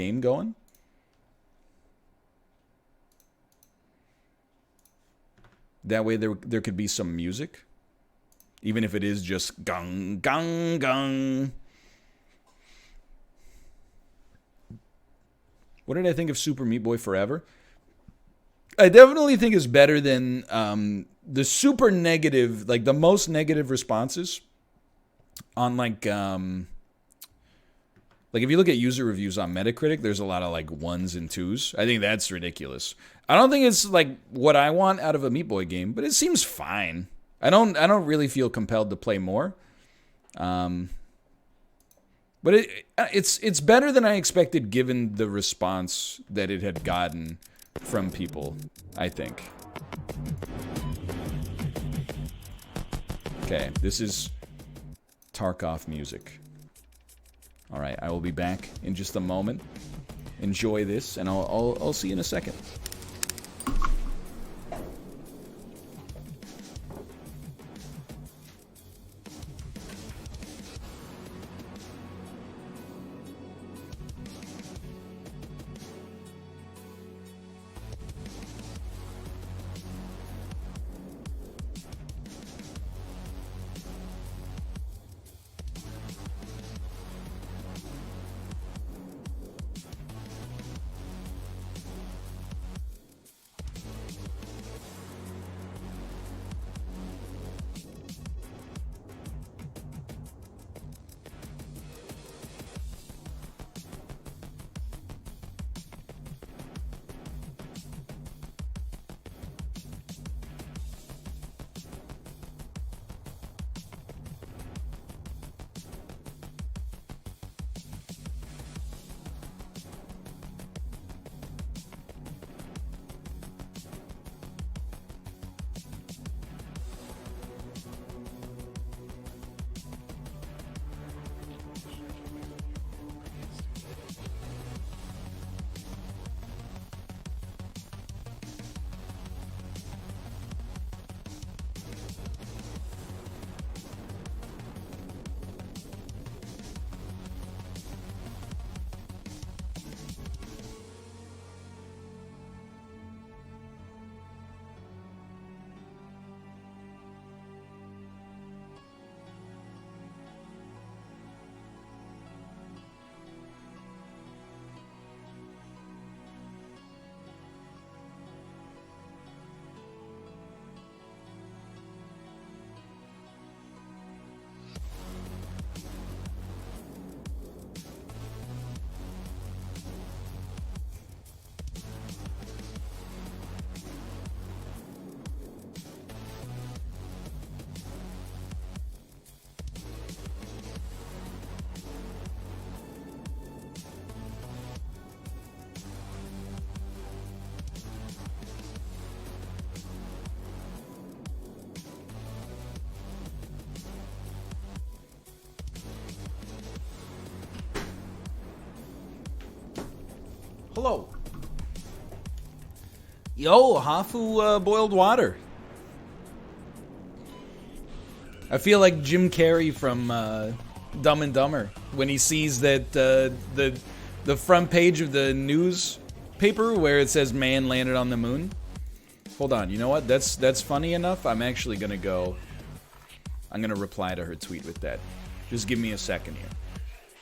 game going. That way there could be some music. Even if it is just gung, gung, gung. What did I think of Super Meat Boy Forever? I definitely think it's better than the super negative, like the most negative responses on like if you look at user reviews on Metacritic, there's a lot of like 1s and 2s. I think that's ridiculous. I don't think it's like what I want out of a Meat Boy game, but it seems fine. I don't really feel compelled to play more. But it's better than I expected given the response that it had gotten from people, I think. Okay, this is Tarkov music. All right, I will be back in just a moment. Enjoy this, and I'll see you in a second. Hello. Yo, Hafu boiled water. I feel like Jim Carrey from Dumb and Dumber when he sees that the front page of the newspaper where it says "Man landed on the moon." Hold on, you know what? That's funny enough. I'm actually gonna go. I'm gonna reply to her tweet with that. Just give me a second here.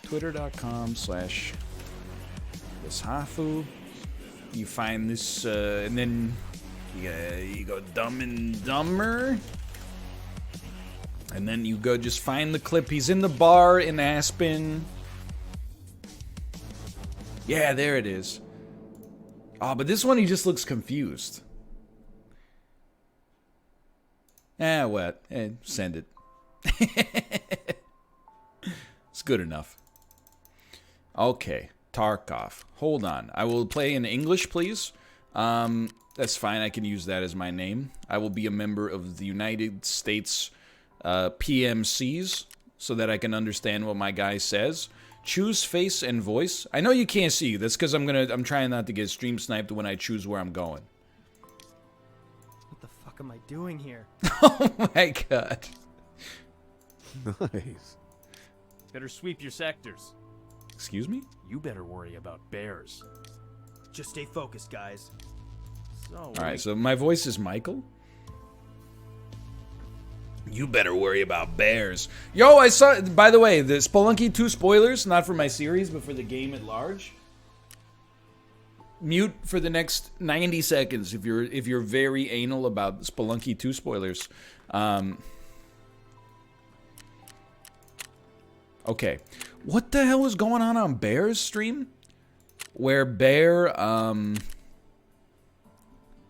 Twitter.com/thishafu. You find this, and then you go Dumb and Dumber. And then you go just find the clip. He's in the bar in Aspen. Yeah, there it is. Oh, but this one he just looks confused. What? Send it. It's good enough. Okay, Tarkov. Hold on. I will play in English, please. That's fine. I can use that as my name. I will be a member of the United States PMCs so that I can understand what my guy says. Choose face and voice. I know you can't see. That's because I'm trying not to get stream sniped when I choose where I'm going. What the fuck am I doing here? Oh my god. Nice. Better sweep your sectors. Excuse me? You better worry about bears. Just stay focused, guys. So, Alright, so my voice is Michael? You better worry about bears. Yo, I saw, by the way, the Spelunky 2 spoilers, not for my series, but for the game at large. Mute for the next 90 seconds if you're very anal about Spelunky 2 spoilers. Okay. What the hell is going on Bear's stream? Where Bear,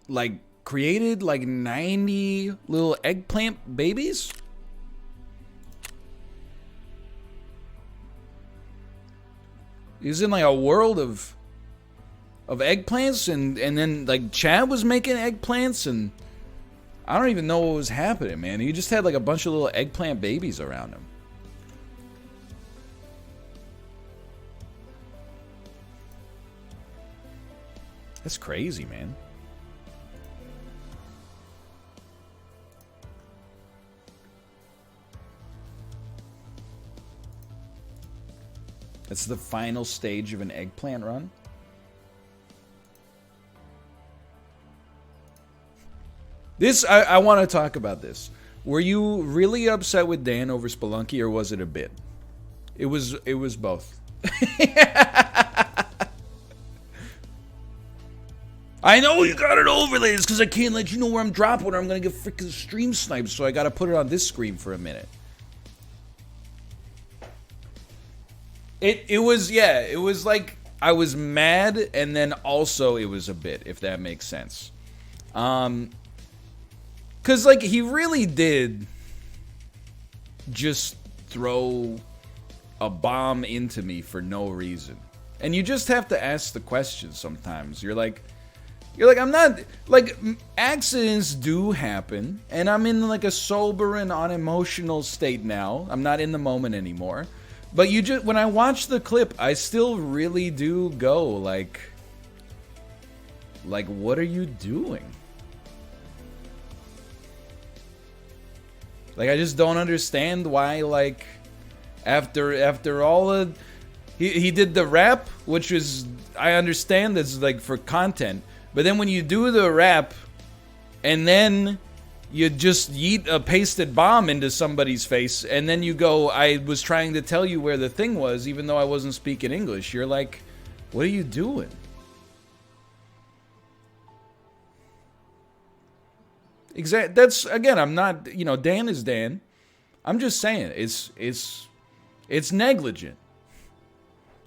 like, created, like, 90 little eggplant babies? He's in, like, a world of eggplants, and then, like, Chad was making eggplants, and I don't even know what was happening, man. He just had, like, a bunch of little eggplant babies around him. That's crazy, man. That's the final stage of an eggplant run? This, I want to talk about this. Were you really upset with Dan over Spelunky, or was it a bit? It was both. I know you got it overlaid, because I can't let you know where I'm dropping, or I'm going to get freaking stream sniped, so I got to put it on this screen for a minute. It was, yeah, it was like, I was mad, and then also it was a bit, if that makes sense. Because, like, he really did just throw a bomb into me for no reason. And you just have to ask the question sometimes. You're like, I'm not, like, accidents do happen, and I'm in, like, a sober and unemotional state now. I'm not in the moment anymore. But you just, when I watch the clip, I still really do go, like, what are you doing? Like, I just don't understand why, like, after all the, he did the rap, which is, I understand that's, like, for content. But then when you do the rap, and then you just yeet a pasted bomb into somebody's face, and then you go, I was trying to tell you where the thing was, even though I wasn't speaking English. You're like, what are you doing? Exactly. That's, again, I'm not, you know, Dan is Dan. I'm just saying, it's negligent.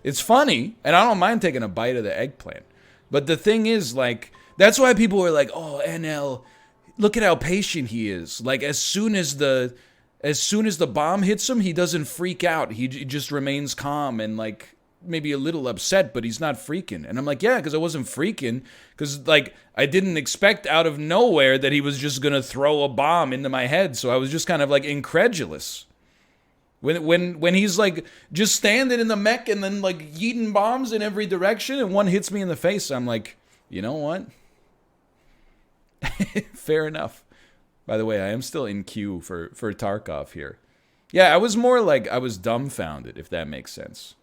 It's funny, and I don't mind taking a bite of the eggplant. But the thing is, like, that's why people were like, oh, NL, look at how patient he is. Like, as soon as the bomb hits him, he doesn't freak out. He just remains calm and, like, maybe a little upset, but he's not freaking. And I'm like, yeah, because I wasn't freaking. Because, like, I didn't expect out of nowhere that he was just going to throw a bomb into my head. So I was just kind of, like, incredulous. When he's, like, just standing in the mech and then, like, yeeting bombs in every direction and one hits me in the face, I'm like, you know what? Fair enough. By the way, I am still in queue for Tarkov here. Yeah, I was more like, I was dumbfounded, if that makes sense.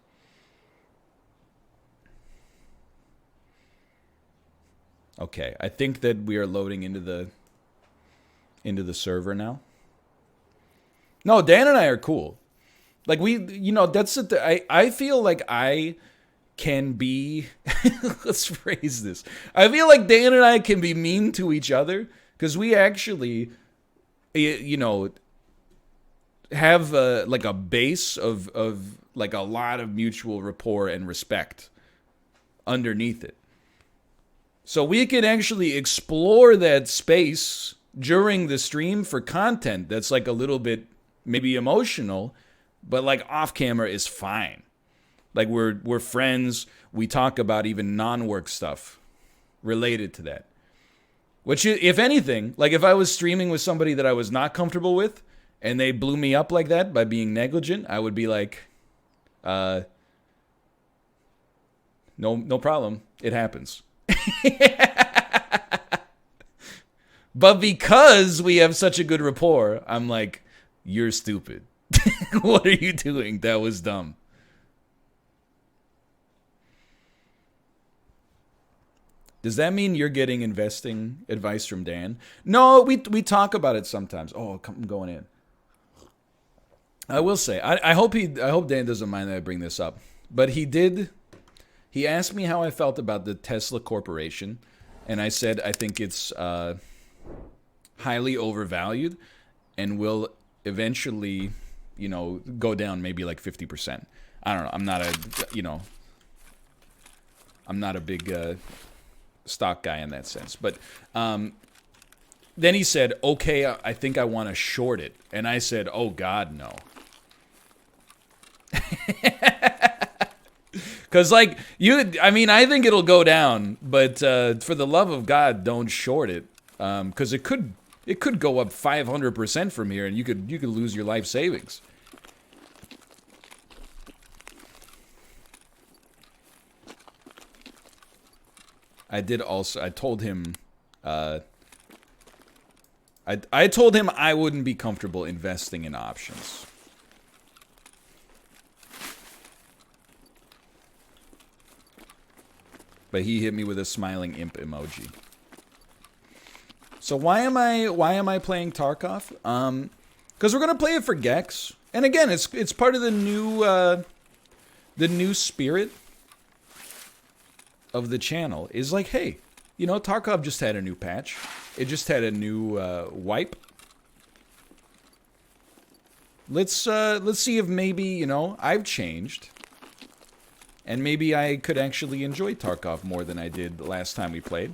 Okay, I think that we are loading into the server now. No, Dan and I are cool. Like, we, you know, that's the, I feel like I can be, let's phrase this. I feel like Dan and I can be mean to each other, because we actually, you know, have like a base of like a lot of mutual rapport and respect underneath it. So we can actually explore that space during the stream for content that's like a little bit maybe emotional, but like off camera is fine. Like we're friends. We talk about even non-work stuff related to that. Which, if anything, like if I was streaming with somebody that I was not comfortable with and they blew me up like that by being negligent, I would be like, no problem. It happens. But because we have such a good rapport, I'm like, you're stupid. What are you doing? That was dumb. Does that mean you're getting investing advice from Dan? No, we talk about it sometimes. Oh, I'm going in. I will say, I hope Dan doesn't mind that I bring this up, but he did. He asked me how I felt about the Tesla Corporation, and I said I think it's highly overvalued and will eventually, go down maybe like 50%. I don't know. I'm not a big stock guy in that sense, but then he said, "Okay, I think I want to short it," and I said, "Oh God, no." Because, I think it'll go down, but for the love of God, don't short it. Because it could go up 500% from here, and you could lose your life savings. I told him, I told him I wouldn't be comfortable investing in options. But he hit me with a smiling imp emoji. So why am I playing Tarkov? Because we're gonna play it for Gex, and again, it's part of the new spirit of the channel. Is like, hey, Tarkov just had a new patch. It just had a new wipe. Let's see if maybe I've changed. And maybe I could actually enjoy Tarkov more than I did the last time we played.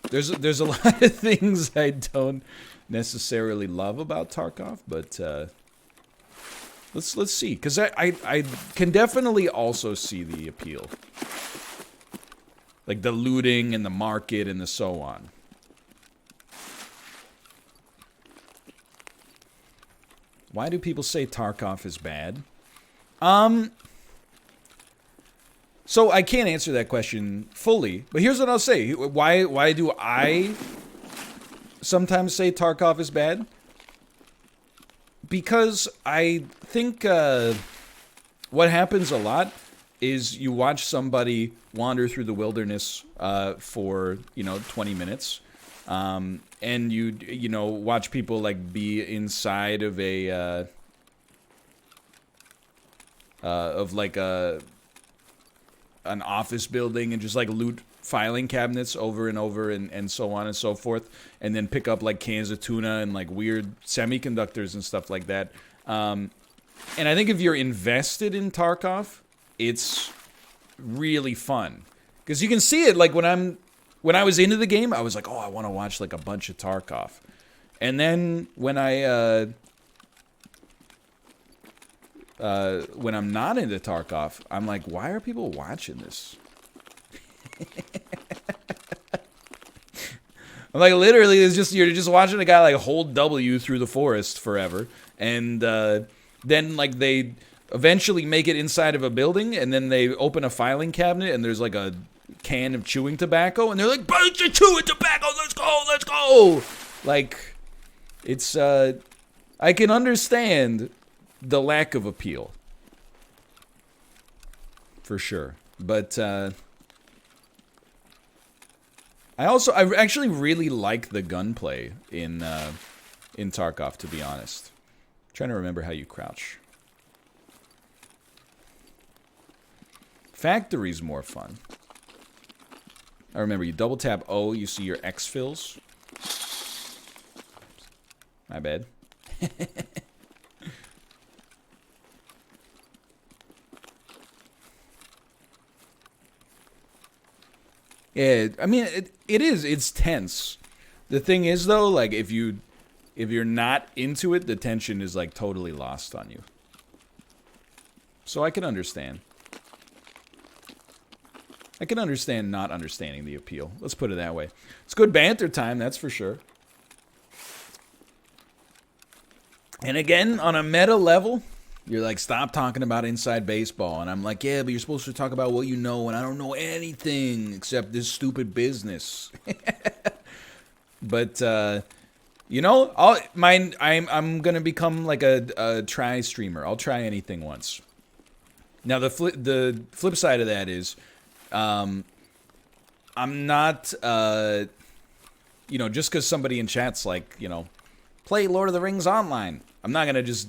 There's a lot of things I don't necessarily love about Tarkov, but let's see, because I can definitely also see the appeal, like the looting and the market and the so on. Why do people say Tarkov is bad? So I can't answer that question fully, but here's what I'll say. Why do I sometimes say Tarkov is bad? Because I think what happens a lot is you watch somebody wander through the wilderness for 20 minutes, and you watch people like be inside of a an office building and just like loot filing cabinets over and over and so on and so forth, and then pick up like cans of tuna and like weird semiconductors and stuff like that. And I think if you're invested in Tarkov, it's really fun because you can see it. Like when I was into the game, I was like, oh, I want to watch like a bunch of Tarkov, and then when I'm not into Tarkov, I'm like, why are people watching this? I'm like, literally, you're just watching a guy like hold W through the forest forever, and then like they eventually make it inside of a building, and then they open a filing cabinet, and there's like a can of chewing tobacco, and they're like, bunch of chewing tobacco, let's go. Like, it's I can understand the lack of appeal, for sure. But I actually really like the gunplay in Tarkov, to be honest. I'm trying to remember how you crouch. Factory's more fun. I remember you double tap O, you see your exfils. My bad. Yeah, I mean, it's tense. The thing is, though, like, if you're not into it, the tension is, like, totally lost on you. So I can understand. I can understand not understanding the appeal. Let's put it that way. It's good banter time, that's for sure. And again, on a meta level, you're like, stop talking about inside baseball. And I'm like, yeah, but you're supposed to talk about what you know, and I don't know anything except this stupid business. But, I'm going to become like a try streamer. I'll try anything once. Now, the flip side of that is I'm not, you know, just because somebody in chat's like, you know, play Lord of the Rings online. I'm not going to just,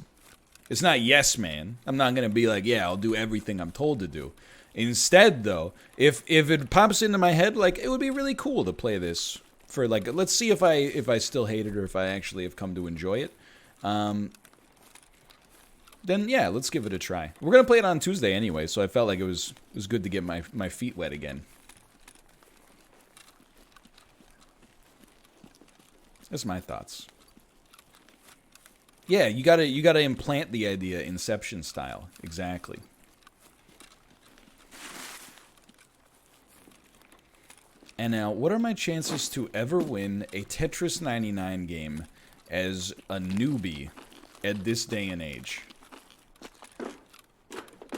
it's not yes, man. I'm not going to be like, yeah, I'll do everything I'm told to do. Instead, though, if it pops into my head, like, it would be really cool to play this for, like, let's see if I still hate it or if I actually have come to enjoy it. Then, yeah, let's give it a try. We're going to play it on Tuesday anyway, so I felt like it was good to get my feet wet again. That's my thoughts. Yeah, you gotta implant the idea Inception style. Exactly. And now, what are my chances to ever win a Tetris 99 game as a newbie at this day and age?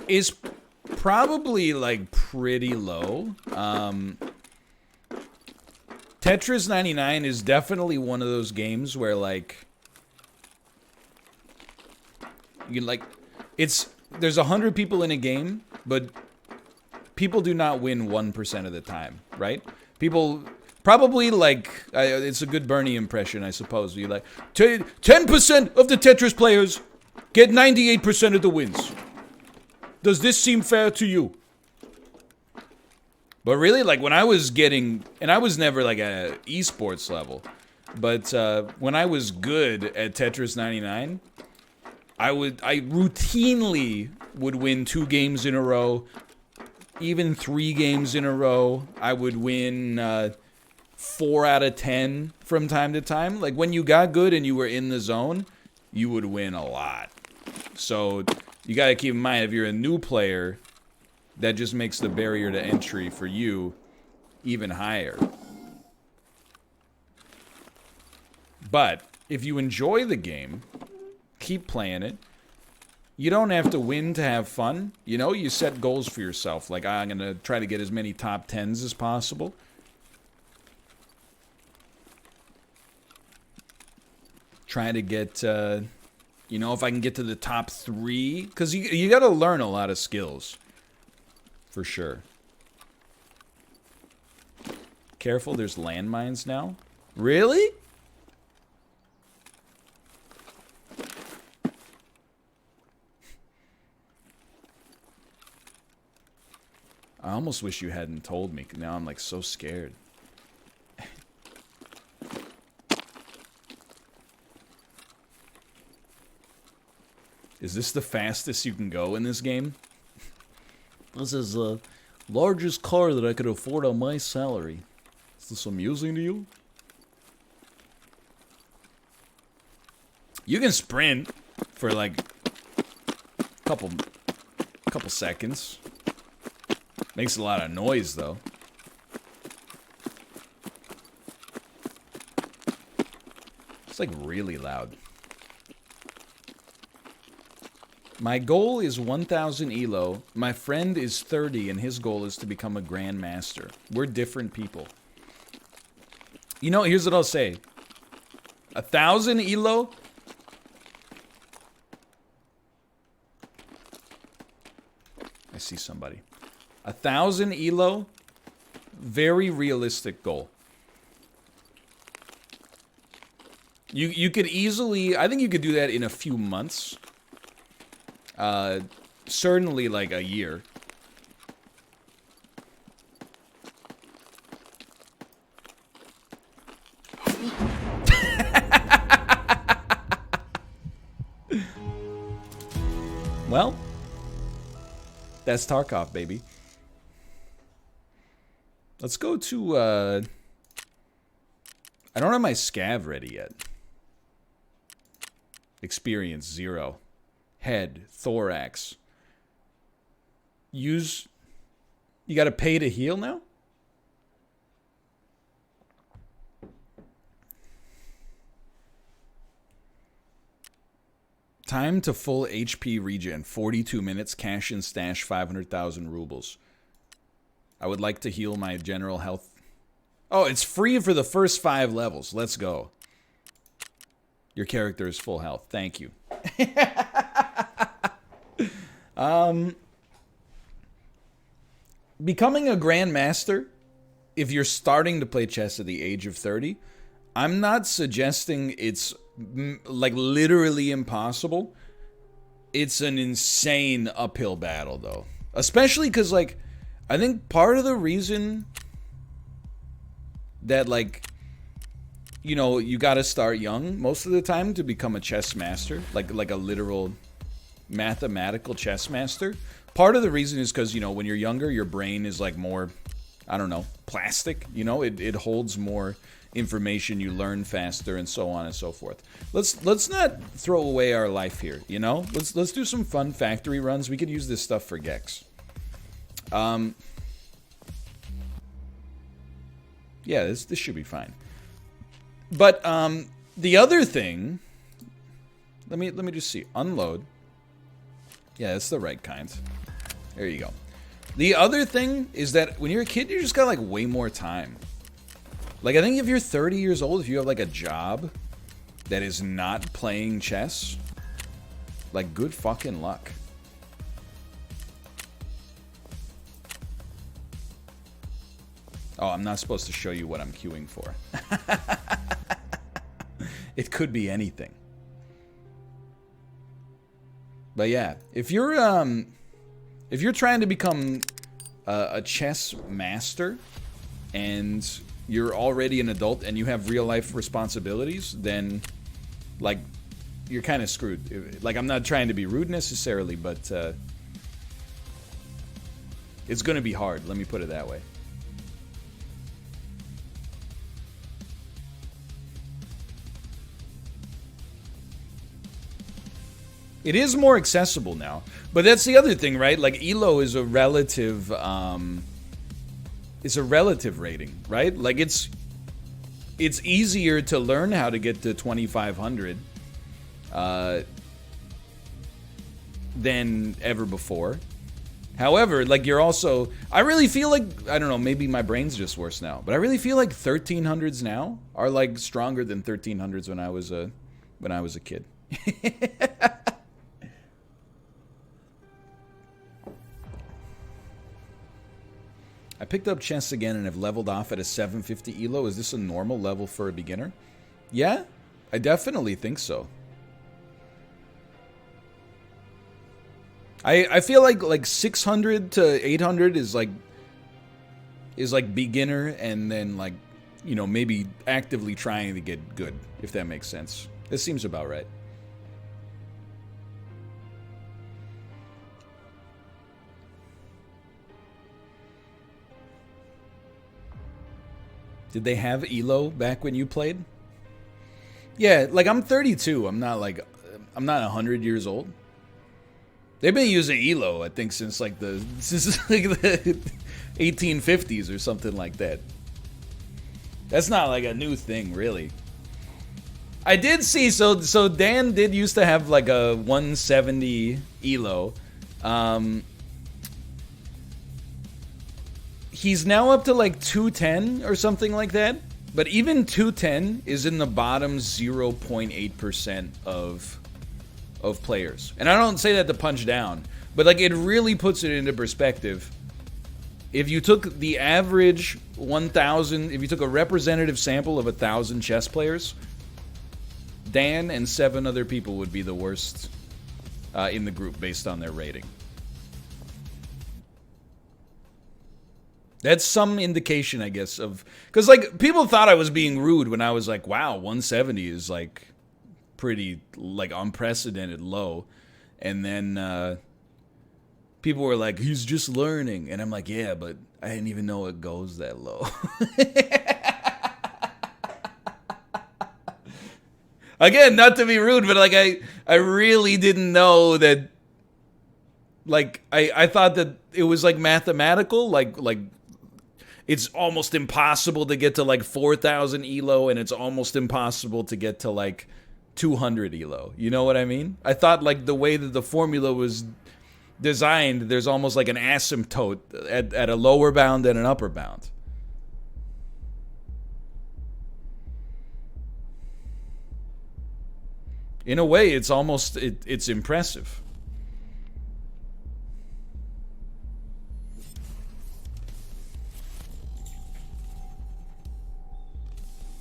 Is probably, like, pretty low. Tetris 99 is definitely one of those games where, like, you like, there's 100 people in a game, but people do not win 1% of the time, right? People probably, like, it's a good Bernie impression, I suppose. You like 10% of the Tetris players get 98% of the wins. Does this seem fair to you? But really, like, when I was getting, and I was never like a esports level, but when I was good at Tetris 99, I routinely would win 2 games in a row, even 3 games in a row. I would win 4 out of 10 from time to time. Like, when you got good and you were in the zone, you would win a lot. So you got to keep in mind, if you're a new player, that just makes the barrier to entry for you even higher. But if you enjoy the game, keep playing it. You don't have to win to have fun. You know, you set goals for yourself. Like, I'm going to try to get as many top 10s as possible. Try to get, you know, if I can get to the top 3. Because you got to learn a lot of skills. For sure. Careful, there's landmines now. Really? I almost wish you hadn't told me. Now I'm like so scared. Is this the fastest you can go in this game? This is the largest car that I could afford on my salary. Is this amusing to you? You can sprint for like a couple seconds. Makes a lot of noise though. It's like really loud. My goal is 1,000 elo. My friend is 30 and his goal is to become a grandmaster. We're different people. You know, here's what I'll say. 1,000 elo? I see somebody. 1,000 elo? Very realistic goal. You could easily, I think you could do that in a few months. Certainly like a year. Well, that's Tarkov, baby. Let's go to, I don't have my scav ready yet. Experience 0. Head, thorax. Use... You gotta pay to heal now? Time to full HP regen. 42 minutes. Cash and stash 500,000 rubles. I would like to heal my general health. Oh, it's free for the first 5 levels. Let's go. Your character is full health. Thank you. becoming a grandmaster, if you're starting to play chess at the age of 30, I'm not suggesting it's like literally impossible. It's an insane uphill battle though. Especially because like, I think part of the reason that like, you know, you gotta start young most of the time to become a chess master, like a literal mathematical chess master. Part of the reason is because, you know, when you're younger, your brain is like more, I don't know, plastic, you know, it holds more information, you learn faster, and so on and so forth. Let's not throw away our life here, you know? Let's do some fun factory runs. We could use this stuff for Gex. Yeah, this should be fine. But the other thing, let me just see. Unload. Yeah, that's the right kind. There you go. The other thing is that when you're a kid, you just got like way more time. Like I think if you're 30 years old, if you have like a job that is not playing chess, like good fucking luck. Oh, I'm not supposed to show you what I'm queuing for. It could be anything. But yeah, if you're trying to become a chess master and you're already an adult and you have real life responsibilities, then like you're kind of screwed. Like I'm not trying to be rude necessarily, but it's going to be hard. Let me put it that way. It is more accessible now, but that's the other thing, right? Like ELO is a relative, it's a relative rating, right? Like it's easier to learn how to get to 2500 than ever before. However, like you're also, I really feel like, I don't know, maybe my brain's just worse now, but I really feel like 1300s now are like stronger than 1300s when I was a kid. I picked up chess again and have leveled off at a 750 elo. Is this a normal level for a beginner? Yeah, I definitely think so. I feel like 600 to 800 is like beginner, and then like, you know, maybe actively trying to get good, if that makes sense. This seems about right. Did they have ELO back when you played? Yeah, like I'm 32. I'm not 100 years old. They've been using ELO, I think, since like the 1850s or something like that. That's not like a new thing, really. I did see, so Dan did used to have like a 170 ELO. He's now up to like 210 or something like that. But even 210 is in the bottom 0.8% of players. And I don't say that to punch down, but like it really puts it into perspective. If you took the average 1,000, if you took a representative sample of 1,000 chess players, Dan and 7 other people would be the worst in the group based on their rating. That's some indication, I guess, of... Because, like, people thought I was being rude when I was like, wow, 170 is, like, pretty, like, unprecedented low. And then people were like, he's just learning. And I'm like, yeah, but I didn't even know it goes that low. Again, not to be rude, but, like, I really didn't know that... Like, I thought that it was, like, mathematical, like it's almost impossible to get to like 4,000 elo, and it's almost impossible to get to like 200 elo. You know what I mean? I thought like the way that the formula was designed, there's almost like an asymptote at a lower bound and an upper bound. In a way, it's almost, it's impressive.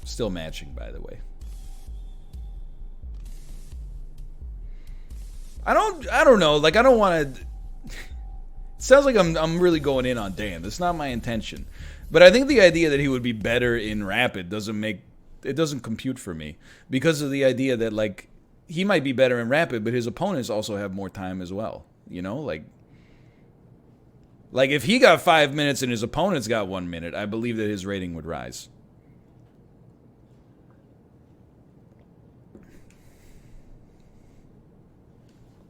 Still matching, by the way. I don't know. Like, I don't want to. It sounds like I'm really going in on Dan. That's not my intention. But I think the idea that he would be better in Rapid doesn't compute for me, because of the idea that, like, he might be better in Rapid, but his opponents also have more time as well. You know, like if he got 5 minutes and his opponents got 1 minute, I believe that his rating would rise.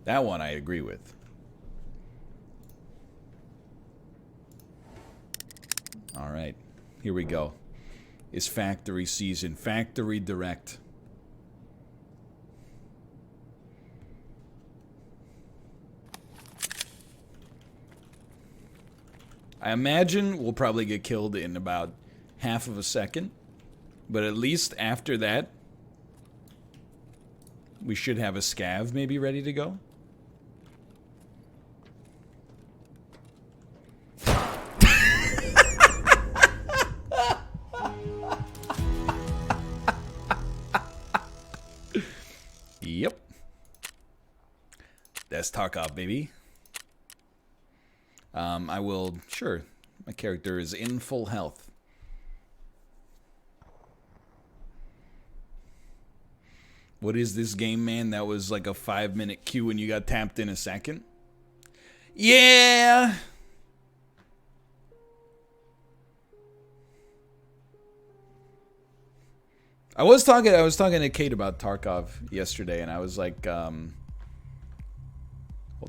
That one I agree with. All right, here we go. It's factory season, factory direct. I imagine we'll probably get killed in about half of a second, but at least after that, we should have a scav maybe ready to go. Yep. That's Tarkov, baby. I will, sure. My character is in full health. What is this game, man? That was like a 5-minute queue and you got tapped in a second? Yeah! I was talking to Kate about Tarkov yesterday, and I was like, hold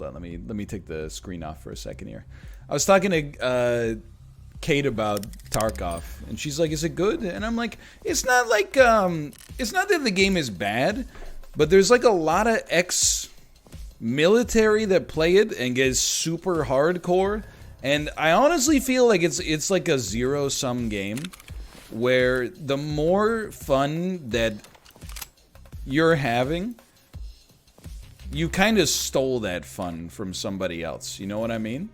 on, let me take the screen off for a second here. I was talking to Kate about Tarkov, and she's like, "Is it good?" And I'm like, "It's not like it's not that the game is bad, but there's like a lot of ex-military that play it and get super hardcore, and I honestly feel like it's like a zero-sum game." Where the more fun that you're having, you kind of stole that fun from somebody else. You know what I mean?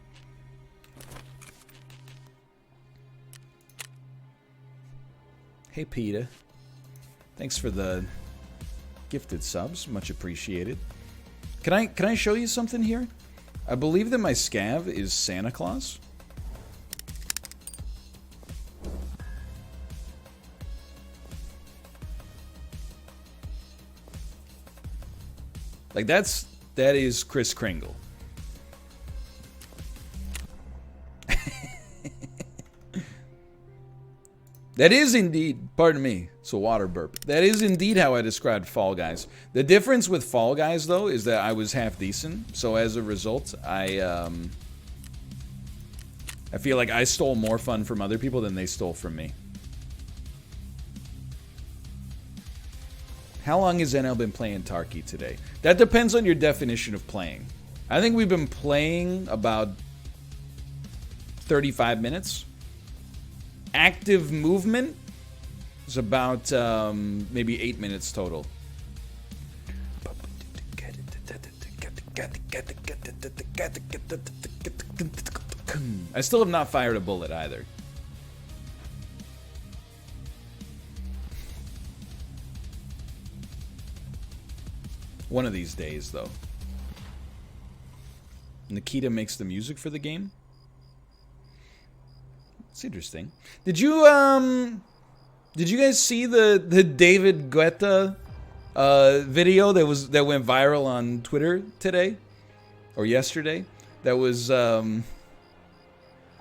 Hey, Peter. Thanks for the gifted subs. Much appreciated. Can I show you something here? I believe that my scav is Santa Claus. Like, that is Kris Kringle. That is indeed, pardon me, it's a water burp. That is indeed how I described Fall Guys. The difference with Fall Guys, though, is that I was half decent. So as a result, I feel like I stole more fun from other people than they stole from me. How long has NL been playing Tarky today? That depends on your definition of playing. I think we've been playing about 35 minutes. Active movement is about maybe 8 minutes total. I still have not fired a bullet either. One of these days, though. Nikita makes the music for the game. It's interesting. Did you guys see the David Guetta video that went viral on Twitter today or yesterday? That was I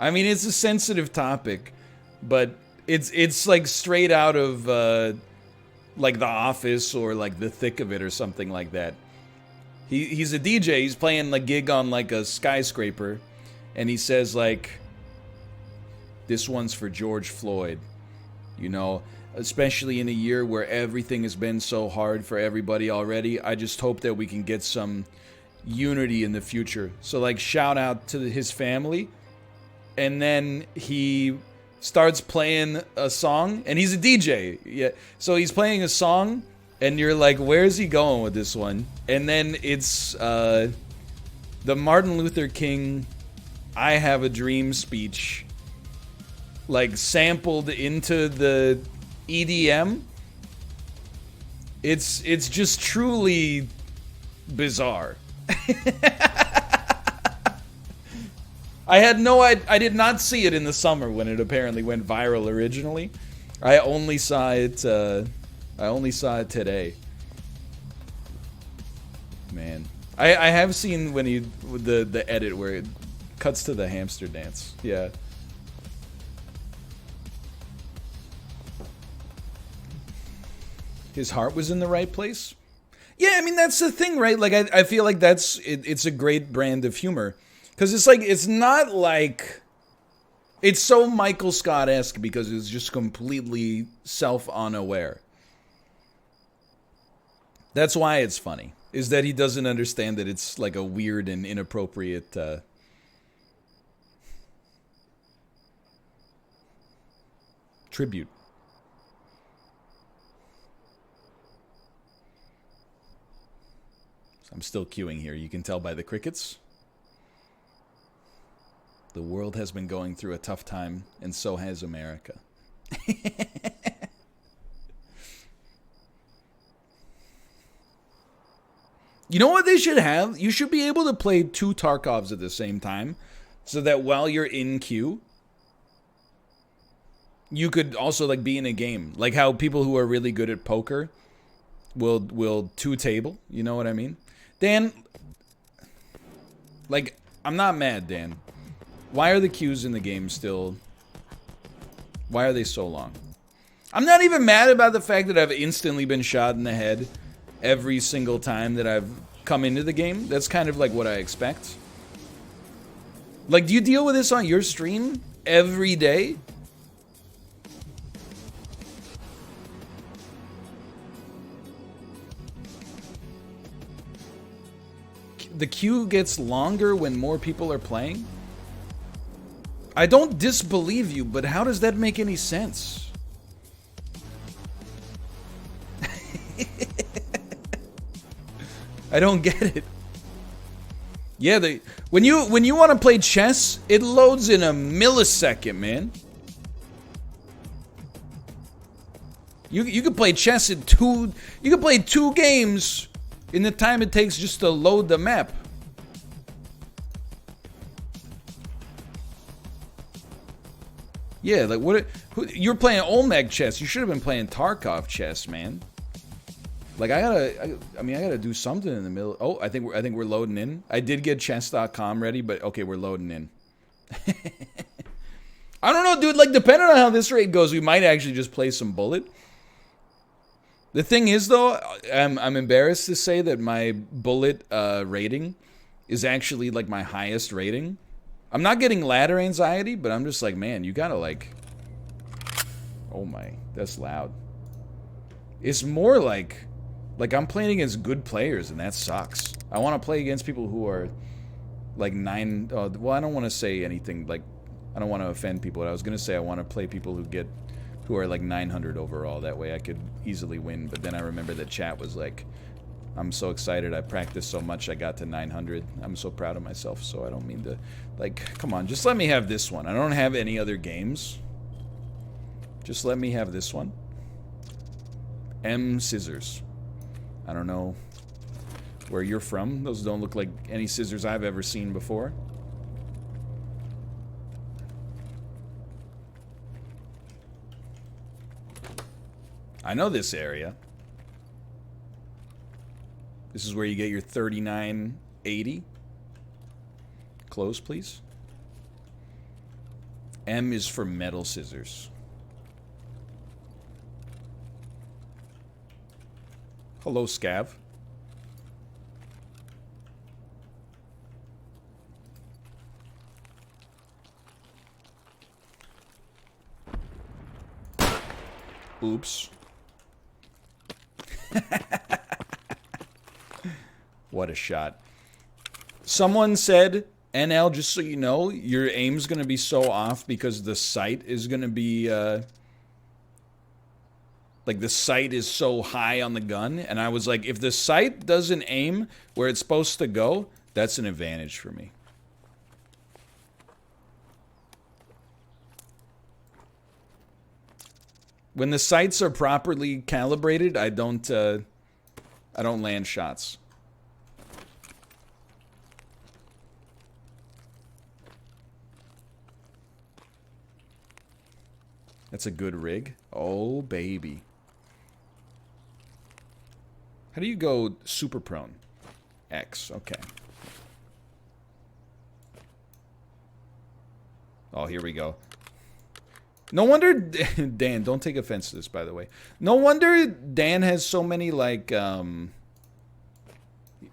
mean, it's a sensitive topic, but it's like straight out of like The Office or like The Thick of It or something like that. He's a DJ. He's playing a gig on like a skyscraper, and he says like, "This one's for George Floyd, you know, especially in a year where everything has been so hard for everybody already. I just hope that we can get some unity in the future." So like, shout out to his family, and then he starts playing a song, and he's a DJ. Yeah, so he's playing a song, and you're like, where's he going with this one? And then it's the Martin Luther King "I Have a Dream" speech, like sampled into the EDM. It's just truly bizarre. I did not see it in the summer when it apparently went viral originally. I only saw it today. Man. I have seen when the edit where it cuts to the hamster dance. Yeah. His heart was in the right place? Yeah, I mean, that's the thing, right? Like, I feel like it's a great brand of humor. Because it's like, it's not like... It's so Michael Scott-esque because it's just completely self-unaware. That's why it's funny. Is that he doesn't understand that it's like a weird and inappropriate... tribute. I'm still queuing here. You can tell by the crickets. The world has been going through a tough time, and so has America. You know what they should have? You should be able to play 2 Tarkovs at the same time, so that while you're in queue, you could also like be in a game. Like how people who are really good at poker will 2-table. You know what I mean? Dan, like, I'm not mad, Dan. Why are the queues in the game still... Why are they so long? I'm not even mad about the fact that I've instantly been shot in the head every single time that I've come into the game. That's kind of like what I expect. Like, do you deal with this on your stream every day? The queue gets longer when more people are playing? I don't disbelieve you, but how does that make any sense? I don't get it. Yeah, when you want to play chess, it loads in a millisecond, man. You could play chess in you could play 2 games in the time it takes just to load the map. Yeah, like you're playing Olmec chess. You should have been playing Tarkov chess, man. Like I gotta do something in the middle. Oh, I think we're loading in. I did get chess.com ready, but okay, we're loading in. I don't know, dude. Like depending on how this raid goes, we might actually just play some Bullet. The thing is, though, I'm embarrassed to say that my Bullet rating is actually like my highest rating. I'm not getting ladder anxiety, but I'm just like, man, you gotta like... Oh my, that's loud. It's more like I'm playing against good players, and that sucks. I want to play against people who are like well, I don't want to say anything, like, I don't want to offend people. I was gonna say I want to play people who are like 900 overall. That way I could easily win. But then I remember that chat was like, I'm so excited. I practiced so much. I got to 900. I'm so proud of myself. So I don't mean to, like, come on. Just let me have this one. I don't have any other games. Just let me have this one. M Scissors. I don't know where you're from. Those don't look like any scissors I've ever seen before. I know this area. This is where you get your 3980. Close, please. M is for metal scissors. Hello, Scav. Oops. What a shot. Someone said, NL, just so you know, your aim's going to be so off because the sight is going to be, like, the sight is so high on the gun. And I was like, if the sight doesn't aim where it's supposed to go, that's an advantage for me. When the sights are properly calibrated, I don't land shots. That's a good rig. Oh, baby. How do you go super prone? X, okay. Oh, here we go. No wonder, Dan, don't take offense to this, by the way. No wonder Dan has so many, like,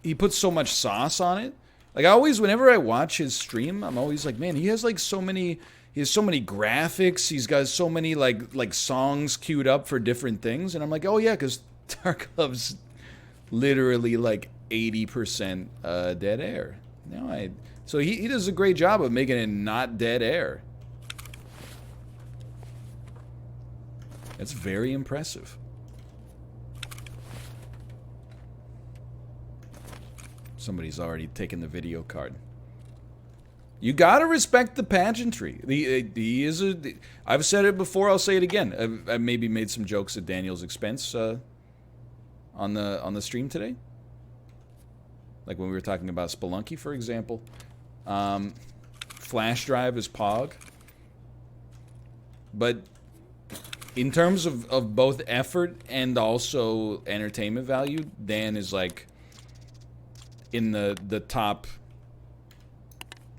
he puts so much sauce on it. Like, I always, whenever I watch his stream, I'm always like, man, he has, like, so many, he has so many graphics. He's got so many, like songs queued up for different things. And I'm like, oh, yeah, because Tarkov's literally, like, 80% dead air. No, so he does a great job of making it not dead air. That's very impressive. Somebody's already taken the video card. You gotta respect the pageantry. He is a. I've said it before. I'll say it again. I've maybe made some jokes at Daniel's expense on the stream today. Like when we were talking about Spelunky, for example. Flash drive is Pog. But in terms of both effort and also entertainment value, Dan is like in the top,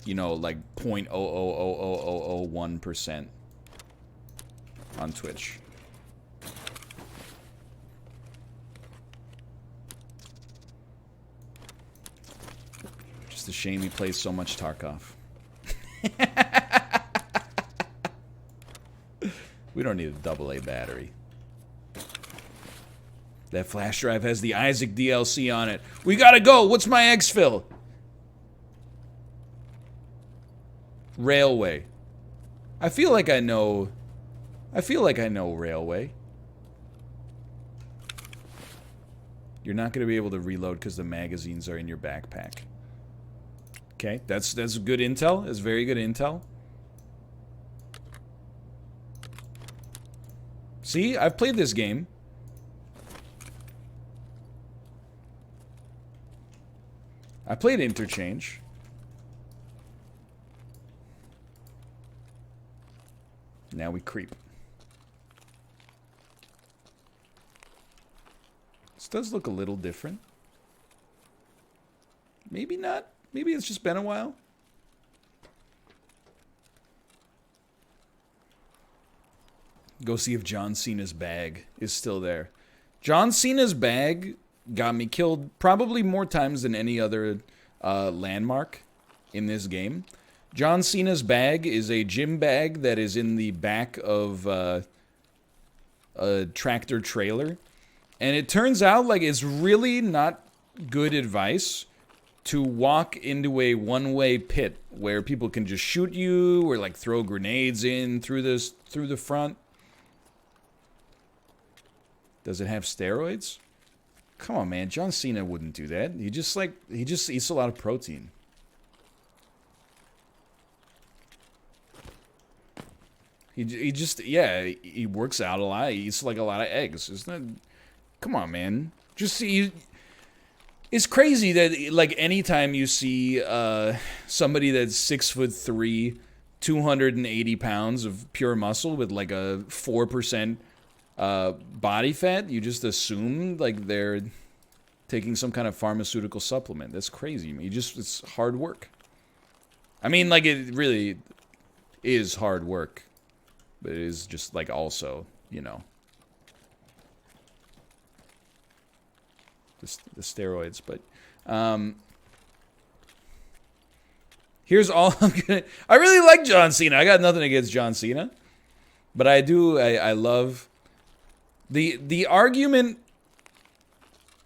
you know, like 0.00001% on Twitch. Just a shame he plays so much Tarkov. We don't need a AA battery. That flash drive has the Isaac DLC on it. We gotta go. What's my exfil? Railway. I feel like I know Railway. You're not gonna be able to reload because the magazines are in your backpack. Okay, that's good intel. That's very good intel. See, I've played this game. I played Interchange. Now we creep. This does look a little different. Maybe not. Maybe it's just been a while. Go see if John Cena's bag is still there. John Cena's bag got me killed probably more times than any other landmark in this game. John Cena's bag is a gym bag that is in the back of a tractor trailer. And it turns out like it's really not good advice to walk into a one-way pit where people can just shoot you or like throw grenades in through the front. Does it have steroids? Come on, man. John Cena wouldn't do that. He just eats a lot of protein. He just, yeah, he works out a lot. He eats like a lot of eggs. Isn't it? Come on, man. Just see. It's crazy that like anytime you see somebody that's 6'3", 280 pounds of pure muscle with like a 4% body fat, you just assume like they're taking some kind of pharmaceutical supplement. That's crazy. It's hard work. I mean, like it really is hard work, but it is just like also, you know, the steroids. But here's all I'm gonna. I really like John Cena. I got nothing against John Cena, but I love the argument.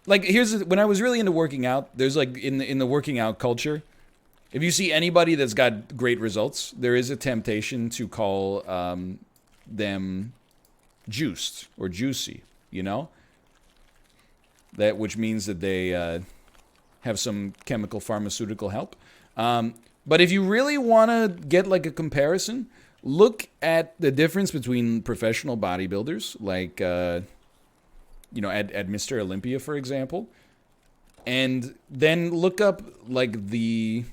Like when I was really into working out, there's like in the working out culture, if you see anybody that's got great results, there is a temptation to call them juiced or juicy, you know? Which means that they have some chemical pharmaceutical help. But if you really want to get like a comparison, look at the difference between professional bodybuilders, like at Mr. Olympia, for example, and then look up like the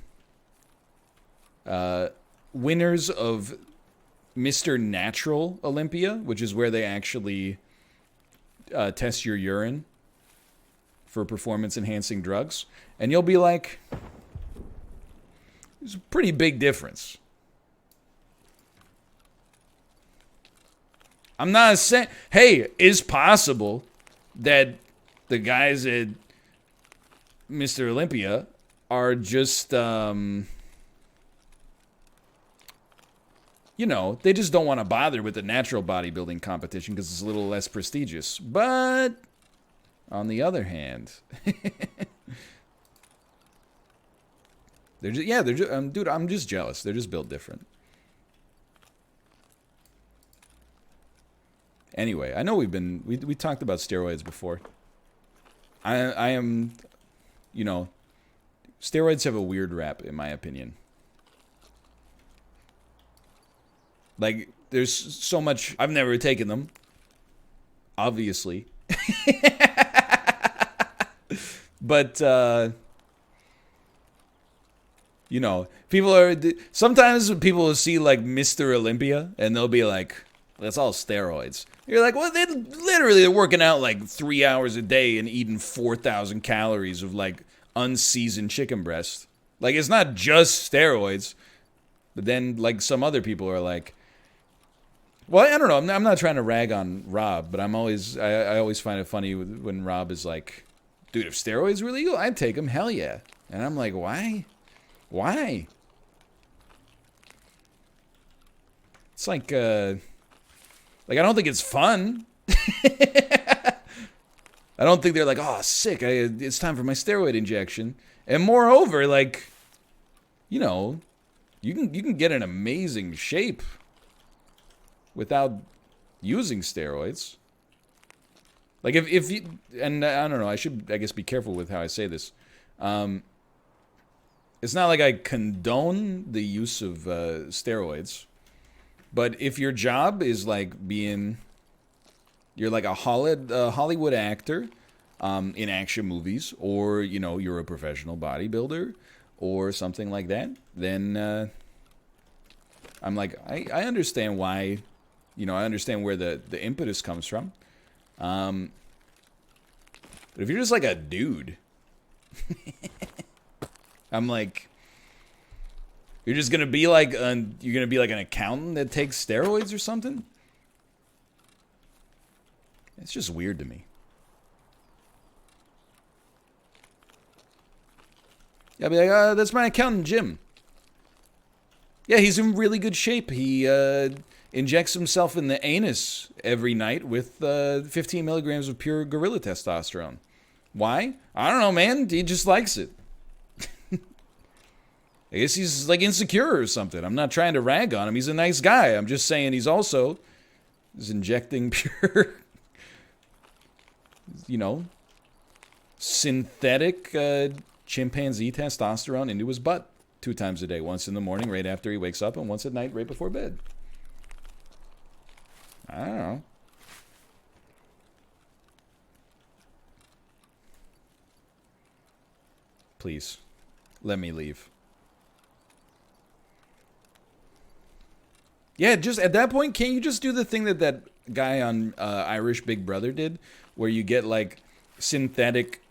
winners of Mr. Natural Olympia, which is where they actually test your urine for performance-enhancing drugs, and you'll be like, there's a pretty big difference. I'm not saying, hey, it's possible that the guys at Mr. Olympia are just, they just don't want to bother with the natural bodybuilding competition because it's a little less prestigious. But on the other hand, dude, I'm just jealous. They're just built different. Anyway, I know we talked about steroids before. I am, steroids have a weird rap, in my opinion. Like, there's so much. I've never taken them, obviously. But, sometimes people will see, like, Mr. Olympia, and they'll be like, that's all steroids. You're like, well, they're working out, like, 3 hours a day and eating 4,000 calories of, like, unseasoned chicken breast. Like, it's not just steroids. But then, like, some other people are like, well, I don't know. I'm not trying to rag on Rob, but I always find it funny when Rob is like, dude, if steroids were legal, I'd take them. Hell yeah. And I'm like, why? Why? It's like I don't think it's fun. I don't think they're like, oh, sick. It's time for my steroid injection. And moreover, like, you can get in amazing shape without using steroids. Like if you, and I don't know, I guess be careful with how I say this. It's not like I condone the use of steroids, but if your job is like you're like a Hollywood actor in action movies, or you're a professional bodybuilder or something like that, then I'm like, I understand why. I understand where the impetus comes from. But if you're just like a dude, I'm like, you're gonna be like an accountant that takes steroids or something? It's just weird to me. Yeah, I'd be like, that's my accountant, Jim. Yeah, he's in really good shape. He injects himself in the anus every night with 15 milligrams of pure gorilla testosterone. Why? I don't know, man. He just likes it. I guess he's like insecure or something. I'm not trying to rag on him. He's a nice guy. I'm just saying he's injecting pure, synthetic chimpanzee testosterone into his butt 2 times a day. Once in the morning right after he wakes up, and once at night right before bed. I don't know. Please, let me leave. Yeah, just at that point, can't you just do the thing that guy on Irish Big Brother did, where you get like synthetic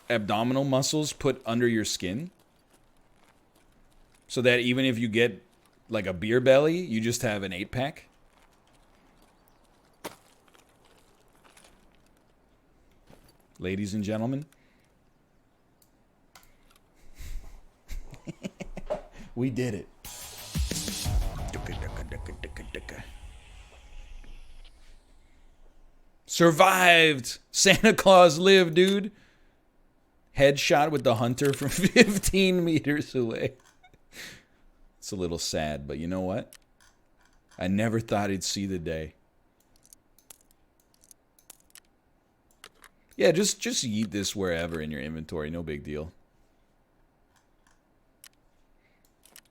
abdominal muscles put under your skin, so that even if you get like a beer belly, you just have an 8-pack? Ladies and gentlemen, we did it. Survived! Santa Claus lived, dude. Headshot with the hunter from 15 meters away. It's a little sad, but you know what? I never thought he'd see the day. Yeah, just yeet this wherever in your inventory. No big deal.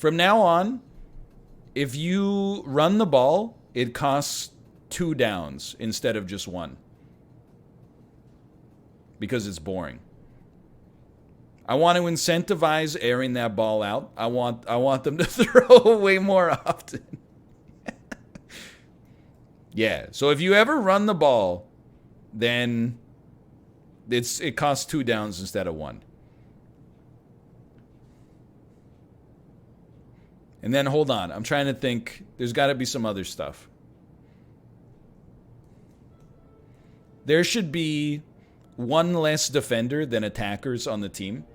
From now on, if you run the ball, it costs 2 downs instead of just 1. Because it's boring. I want to incentivize airing that ball out. I want them to throw way more often. Yeah, so if you ever run the ball, then it costs 2 downs instead of 1. And then hold on, I'm trying to think. There's got to be some other stuff. There should be 1 less defender than attackers on the team.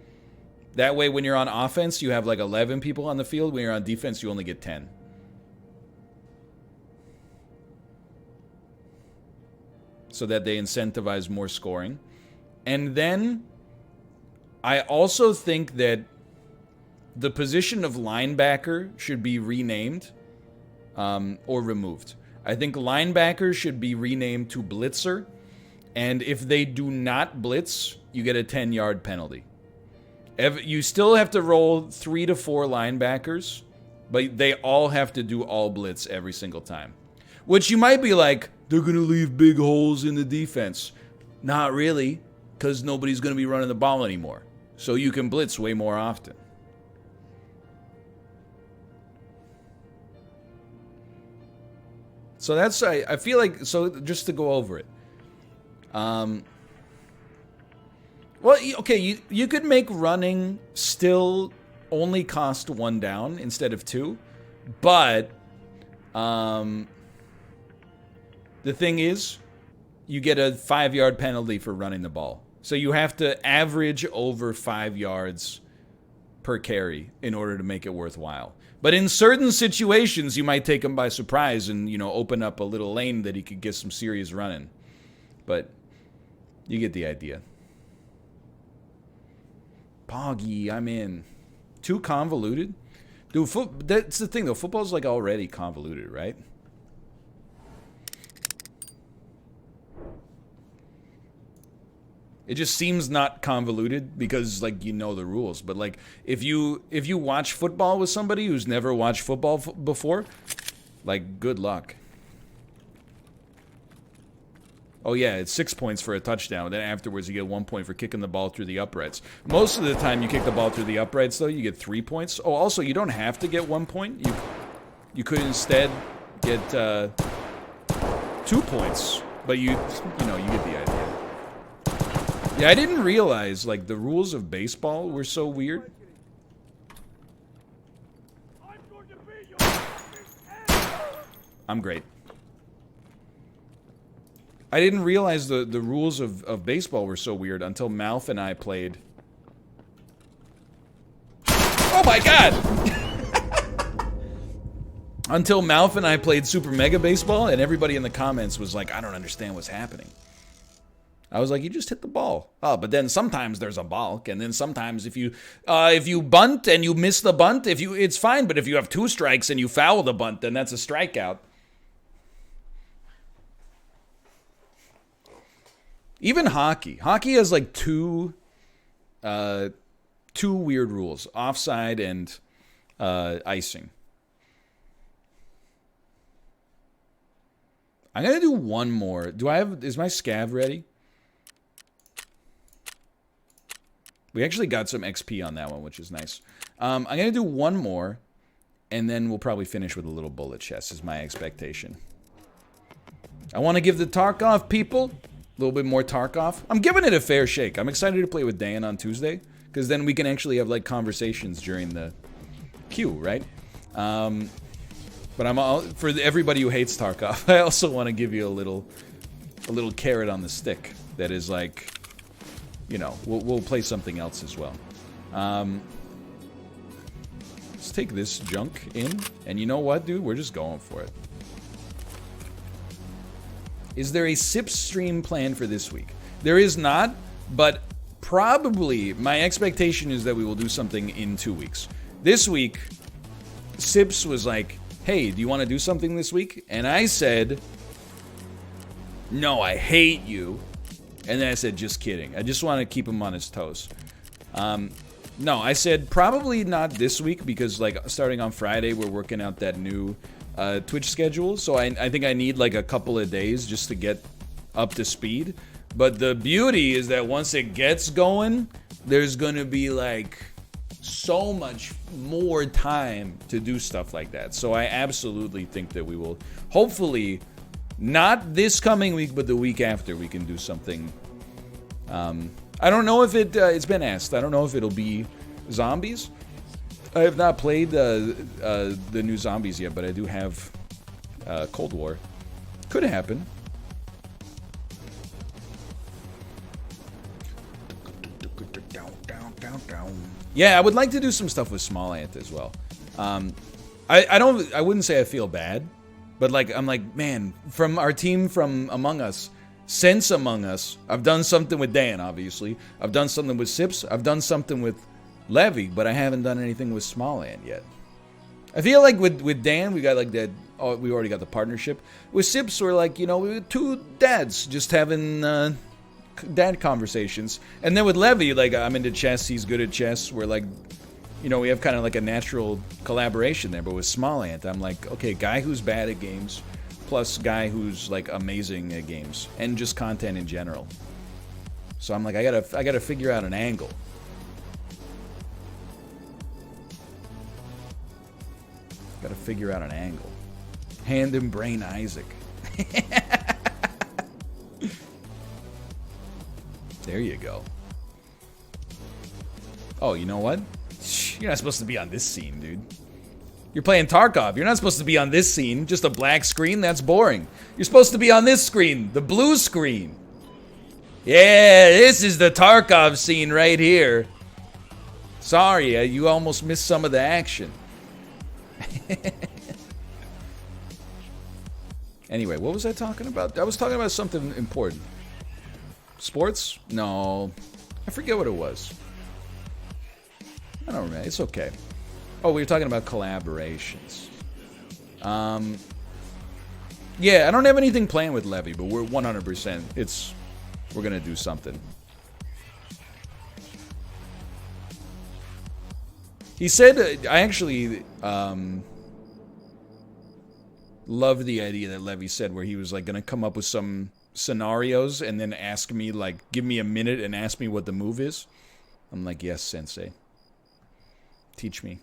That way, when you're on offense, you have like 11 people on the field. When you're on defense, you only get 10. So that they incentivize more scoring. And then, I also think that the position of linebacker should be renamed or removed. I think linebacker should be renamed to blitzer. And if they do not blitz, you get a 10-yard penalty. You still have to roll 3 to 4 linebackers, but they all have to do all blitz every single time. Which you might be like, they're going to leave big holes in the defense. Not really, because nobody's going to be running the ball anymore. So you can blitz way more often. So that's, I feel like, so just to go over it. Well, okay, you could make running still only cost 1 down instead of 2, but the thing is, you get a 5-yard penalty for running the ball. So you have to average over 5 yards per carry in order to make it worthwhile. But in certain situations, you might take him by surprise and, open up a little lane that he could get some serious running. But you get the idea. Poggy, I'm in. Too convoluted? Dude, that's the thing, though. Football's, like, already convoluted, right? It just seems not convoluted because, like, you know the rules. But, like, if you watch football with somebody who's never watched football before, like, good luck. Oh, yeah, it's 6 points for a touchdown. Then afterwards, you get 1 point for kicking the ball through the uprights. Most of the time you kick the ball through the uprights, though, you get 3 points. Oh, also, you don't have to get 1 point. You could instead get 2 points. But you get the idea. Yeah, I didn't realize, like, the rules of baseball were so weird. I'm great. I didn't realize the rules of baseball were so weird until Malf and I played. Oh my god! Until Malf and I played Super Mega Baseball, and everybody in the comments was like, I don't understand what's happening. I was like, you just hit the ball. Oh, but then sometimes there's a balk, and then sometimes if you bunt and you miss the bunt, it's fine, but if you have 2 strikes and you foul the bunt, then that's a strikeout. Even hockey. Hockey has like two weird rules. Offside and icing. I'm going to do one more. Is my scav ready? We actually got some XP on that one, which is nice. I'm going to do one more, and then we'll probably finish with a little bullet chest, is my expectation. I want to give the Tarkov people a little bit more Tarkov. I'm giving it a fair shake. I'm excited to play with Dan on Tuesday, because then we can actually have, like, conversations during the queue, right? But for everybody who hates Tarkov, I also want to give you a little carrot on the stick that is like, we'll play something else as well. Let's take this junk in, and you know what, dude? We're just going for it. Is there a SIPS stream planned for this week? There is not, but probably my expectation is that we will do something in 2 weeks. This week, SIPS was like, hey, do you want to do something this week? And I said, no, I hate you. And then I said, just kidding. I just want to keep him on his toes. No, I said probably not this week because, like, starting on Friday, we're working out that new Twitch schedule. So I think I need, like, a couple of days just to get up to speed. But the beauty is that once it gets going, there's going to be, like, so much more time to do stuff like that. So I absolutely think that we will, hopefully, not this coming week, but the week after, we can do something. I don't know if it's been asked. I don't know if it'll be zombies. I have not played the new zombies yet, but I do have Cold War. Could happen. Yeah, I would like to do some stuff with Small Ant as well. I wouldn't say I feel bad, but like I'm like, man, from our team from Among Us. Since Among Us, I've done something with Dan, obviously. I've done something with Sips. I've done something with Levy, but I haven't done anything with Small Ant yet. I feel like with Dan, we got like that. Oh, we already got the partnership. With Sips, we're like, you know, we were two dads just having dad conversations. And then with Levy, like, I'm into chess. He's good at chess. We're like, you know, we have kind of like a natural collaboration there. But with Small Ant, I'm like, okay, guy who's bad at games. Plus guy who's like amazing at games and just content in general. So I'm like, I gotta figure out an angle. Gotta figure out an angle. Hand and brain Isaac. There you go. Oh, you know what? You're not supposed to be on this scene, dude. You're playing Tarkov. You're not supposed to be on this scene. Just a black screen? That's boring. You're supposed to be on this screen. The blue screen. Yeah, this is the Tarkov scene right here. Sorry, you almost missed some of the action. Anyway, what was I talking about? I was talking about something important. Sports? No. I forget what it was. I don't remember. It's okay. Oh, we were talking about collaborations. Yeah, I don't have anything planned with Levy, but we're 100%. We're gonna do something. He said, I actually love the idea that Levy said, where he was like gonna come up with some scenarios and then ask me, like, give me a minute and ask me what the move is. I'm like, yes, sensei. Teach me.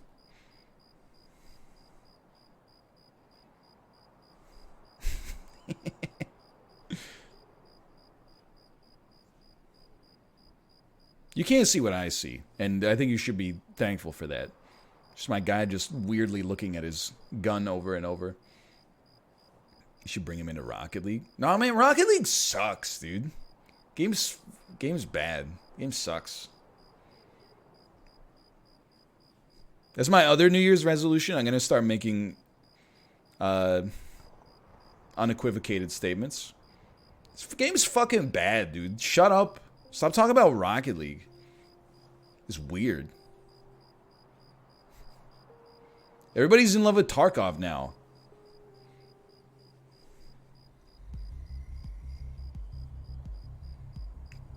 You can't see what I see, and I think you should be thankful for that. Just my guy just weirdly looking at his gun over and over. You should bring him into Rocket League. No, man, Rocket League sucks, dude. Game's bad. Game sucks. That's my other New Year's resolution. I'm gonna start making unequivocated statements. This game's fucking bad, dude. Shut up. Stop talking about Rocket League. It's weird. Everybody's in love with Tarkov now.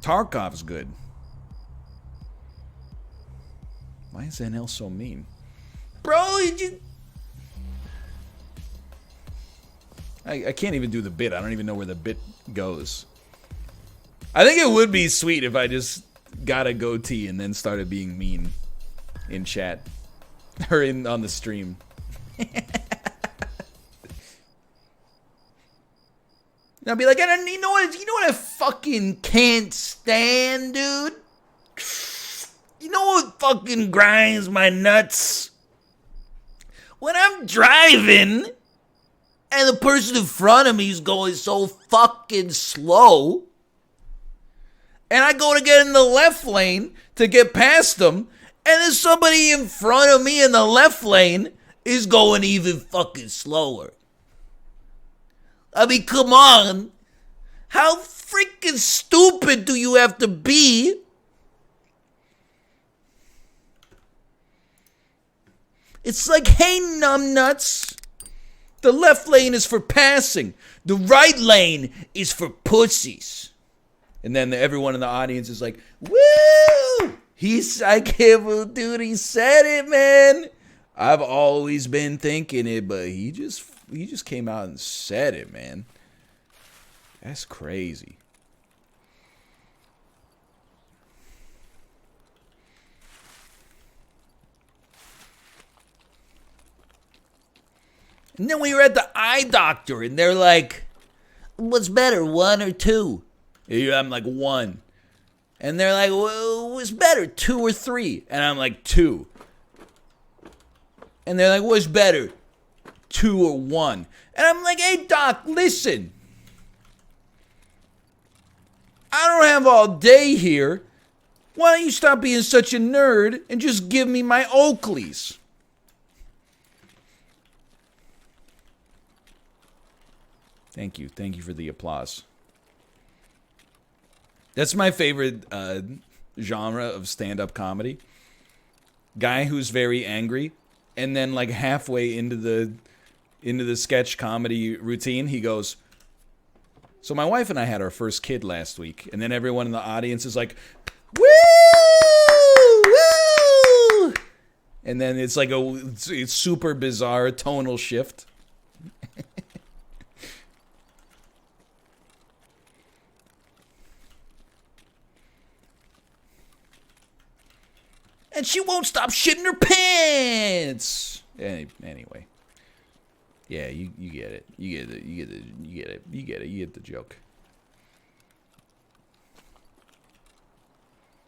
Tarkov's good. Why is NL so mean? Bro, I can't even do the bit. I don't even know where the bit goes. I think it would be sweet if I just got a goatee and then started being mean in chat. Or on the stream. And I'll be like, you know what I fucking can't stand, dude? You know what fucking grinds my nuts? When I'm driving and the person in front of me is going so fucking slow, and I go to get in the left lane to get past them, and then somebody in front of me in the left lane is going even fucking slower. I mean, come on. How freaking stupid do you have to be? It's like, hey, numbnuts. The left lane is for passing. The right lane is for pussies. And then everyone in the audience is like, woo! I can't believe, dude, he said it, man. I've always been thinking it, but he just came out and said it, man. That's crazy. And then we were at the eye doctor, and they're like, what's better, 1 or 2? I'm like, 1. And they're like, well, what's better, 2 or 3? And I'm like, 2. And they're like, what's better, 2 or 1? And I'm like, hey, doc, listen. I don't have all day here. Why don't you stop being such a nerd and just give me my Oakleys? Thank you. Thank you for the applause. That's my favorite genre of stand-up comedy. Guy who's very angry, and then like halfway into the sketch comedy routine, he goes, so my wife and I had our first kid last week, and then everyone in the audience is like, woo! Woo! And then it's like it's super bizarre tonal shift. And she won't stop shitting her pants. Anyway. Yeah, you get it. You get it. You get the joke.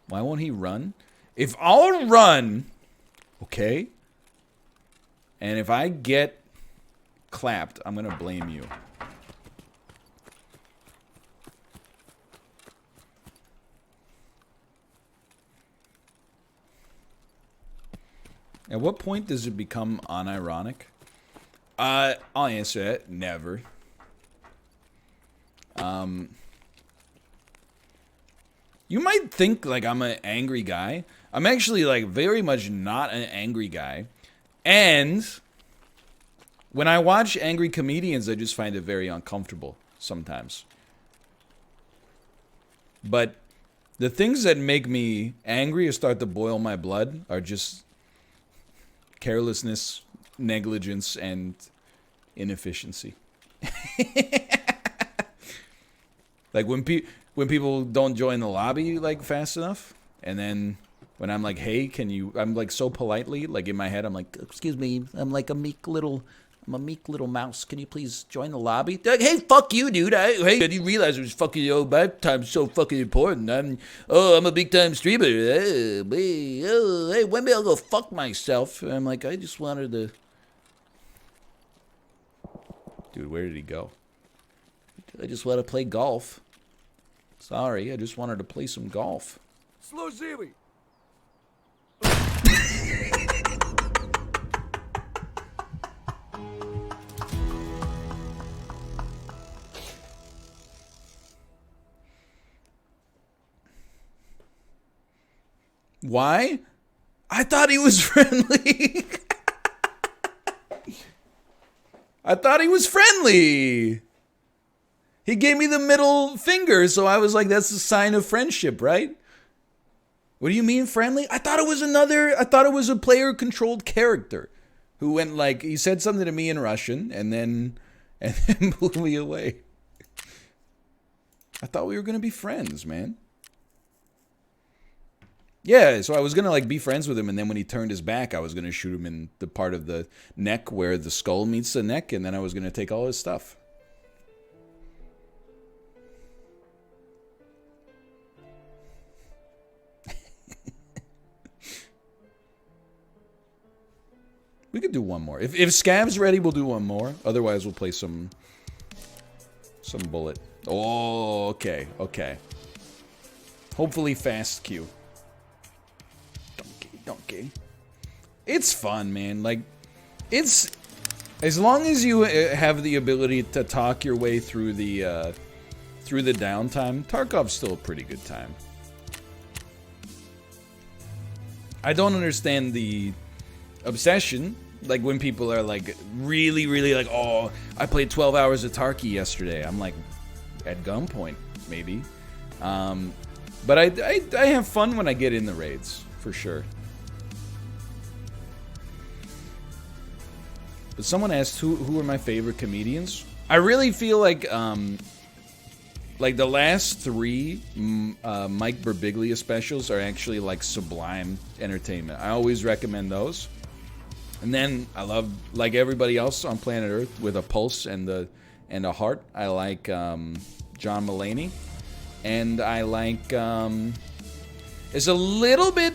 Why won't he run? If I'll run, okay? And if I get clapped, I'm going to blame you. At what point does it become unironic? I'll answer that. Never. You might think like I'm an angry guy. I'm actually like very much not an angry guy. And when I watch angry comedians, I just find it very uncomfortable sometimes. But the things that make me angry or start to boil my blood are just carelessness, negligence, and inefficiency. Like when people don't join the lobby like fast enough, and then when I'm like, hey, can you? I'm like so politely, like in my head, I'm like, excuse me, I'm a meek little mouse. Can you please join the lobby? They're like, hey, fuck you, dude. Hey, did you realize it was fucking my time's so fucking important? I'm a big time streamer. Hey, when maybe I'll go fuck myself. And I'm like, I just wanted to. Dude, where did he go? I just want to play golf. Sorry, I just wanted to play some golf. Slow Ziri. Why? I thought he was friendly. I thought he was friendly. He gave me the middle finger, so I was like, that's a sign of friendship, right? What do you mean friendly? I thought it was a player-controlled character who went like, he said something to me in Russian and then blew me away. I thought we were going to be friends, man. Yeah, so I was going to like be friends with him, and then when he turned his back, I was going to shoot him in the part of the neck where the skull meets the neck, and then I was going to take all his stuff. We could do one more. If Scav's ready, we'll do one more. Otherwise, we'll play some bullet. Oh, okay, okay. Hopefully fast queue. Donkey. It's fun, man. Like, it's as long as you have the ability to talk your way through the downtime. Tarkov's still a pretty good time. I don't understand the obsession. Like when people are like really, really like, oh, I played 12 hours of Tarky yesterday. I'm like, at gunpoint, maybe. But I have fun when I get in the raids, for sure. But someone asked who are my favorite comedians. I really feel like the last 3 Mike Birbiglia specials are actually like sublime entertainment. I always recommend those. And then I love, like everybody else on planet Earth, with a pulse and a heart, I like John Mulaney. And I like, it's a little bit,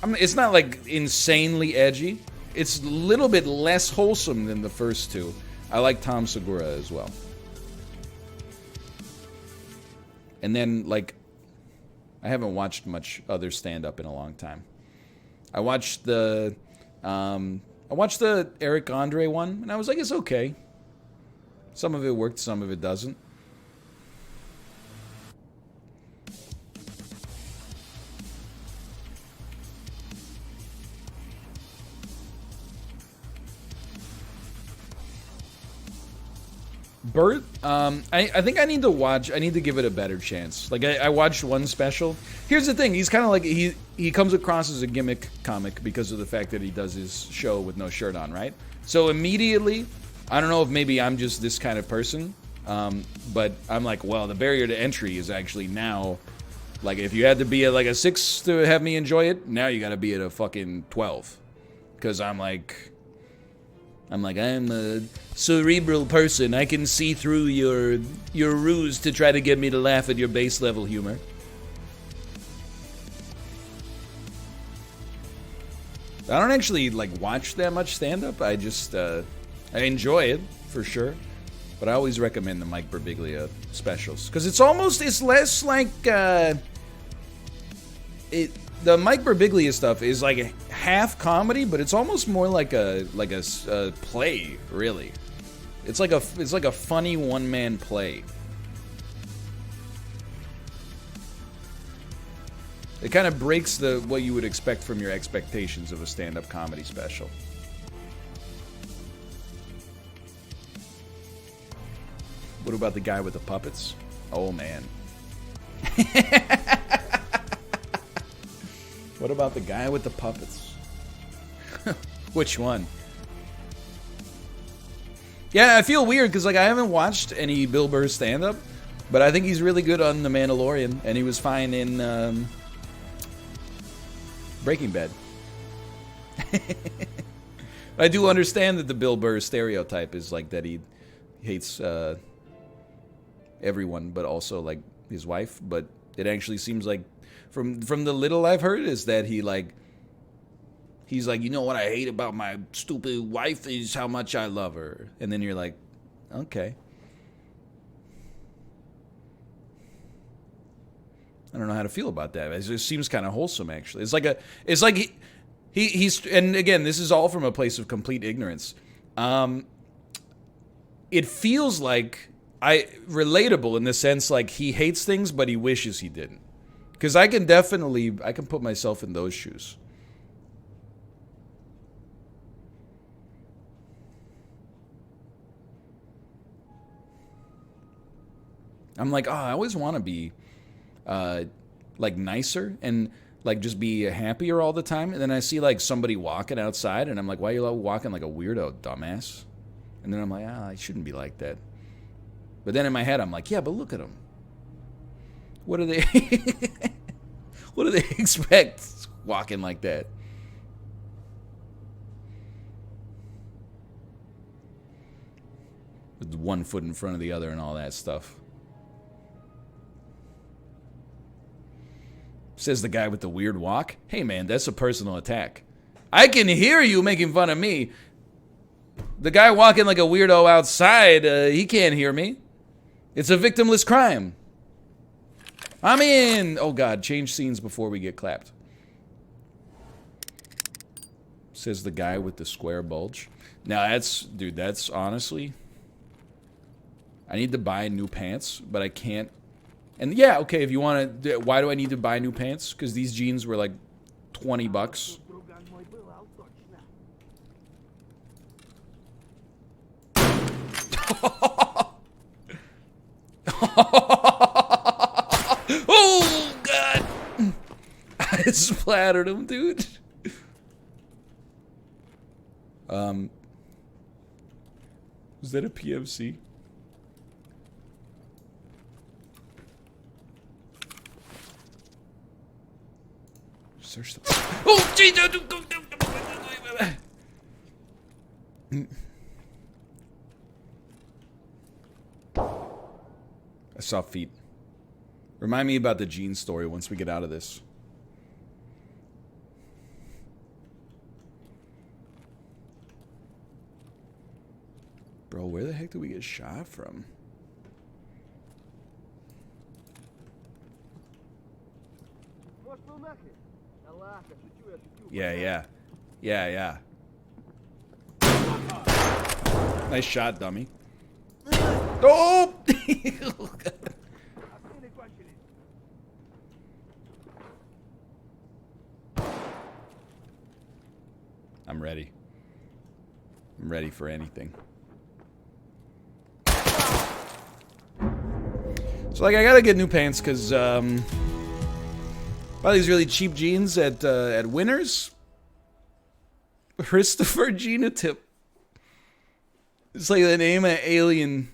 I mean, it's not like insanely edgy. It's a little bit less wholesome than the first 2. I like Tom Segura as well. And then, like, I haven't watched much other stand-up in a long time. I watched the Eric Andre one, and I was like, it's okay. Some of it worked, some of it doesn't. Bert, I think I need to give it a better chance. Like, I watched one special. Here's the thing, he's kind of like, he comes across as a gimmick comic because of the fact that he does his show with no shirt on, right? So immediately, I don't know if maybe I'm just this kind of person, but I'm like, well, the barrier to entry is actually now, like, if you had to be at like a 6 to have me enjoy it, now you gotta be at a fucking 12. Because I'm a cerebral person. I can see through your ruse to try to get me to laugh at your base level humor. I don't actually like watch that much stand-up. I just I enjoy it for sure, but I always recommend the Mike Birbiglia specials because it's less like the Mike Birbiglia stuff is like half comedy, but it's almost more like a play, really. It's like a funny one-man play. It kind of breaks what you would expect from your expectations of a stand-up comedy special. What about the guy with the puppets? Oh man. What about the guy with the puppets? Which one? Yeah, I feel weird because like I haven't watched any Bill Burr stand-up, but I think he's really good on The Mandalorian, and he was fine in Breaking Bad. I do understand that the Bill Burr stereotype is like that he hates everyone, but also like his wife. But it actually seems like from the little I've heard is that he's like, you know what I hate about my stupid wife is how much I love her. And then you're like, okay. I don't know how to feel about that. It just seems kind of wholesome, actually. It's like he's, and again, this is all from a place of complete ignorance. It feels like relatable in the sense like he hates things, but he wishes he didn't. Because I can put myself in those shoes. I'm like, oh, I always want to be like nicer and like just be happier all the time. And then I see like somebody walking outside and I'm like, why are you walking like a weirdo, dumbass? And then I'm like, I shouldn't be like that. But then in my head, I'm like, yeah, but look at them. What do they what do they expect walking like that? With one foot in front of the other and all that stuff. Says the guy with the weird walk. Hey man, that's a personal attack. I can hear you making fun of me. The guy walking like a weirdo outside, he can't hear me. It's a victimless crime. I'm in. Oh God, change scenes before we get clapped. Says the guy with the square bulge. Now that's honestly, I need to buy new pants, but I can't. And yeah, okay, if you want to, why do I need to buy new pants? Because these jeans were like $20. Oh, God. splattered him, dude. Was that a PMC? Search the. Oh, jeez! I saw feet. Remind me about the Gene story once we get out of this. Bro, where the heck did we get shot from? Yeah. Nice shot, dummy. Oh! I'm ready. I'm ready for anything. So, like, I gotta get new pants because buy these really cheap jeans at Winners. Christopher Genotip. It's like the name an alien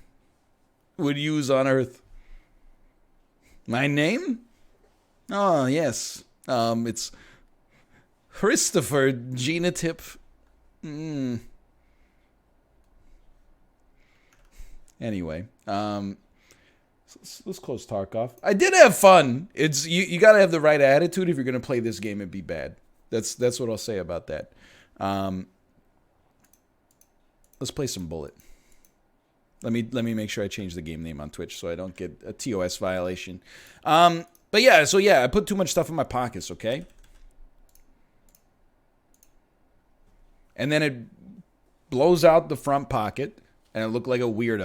would use on Earth. My name? Oh, yes. It's Christopher Genotip. Anyway, let's close Tarkov. I did have fun. It's you gotta have the right attitude if you're gonna play this game and be bad. That's what I'll say about that. Let's play some Bullet. Let me make sure I change the game name on Twitch so I don't get a TOS violation. But yeah, so yeah, I put too much stuff in my pockets, okay? And then it blows out the front pocket and it looked like a weirdo.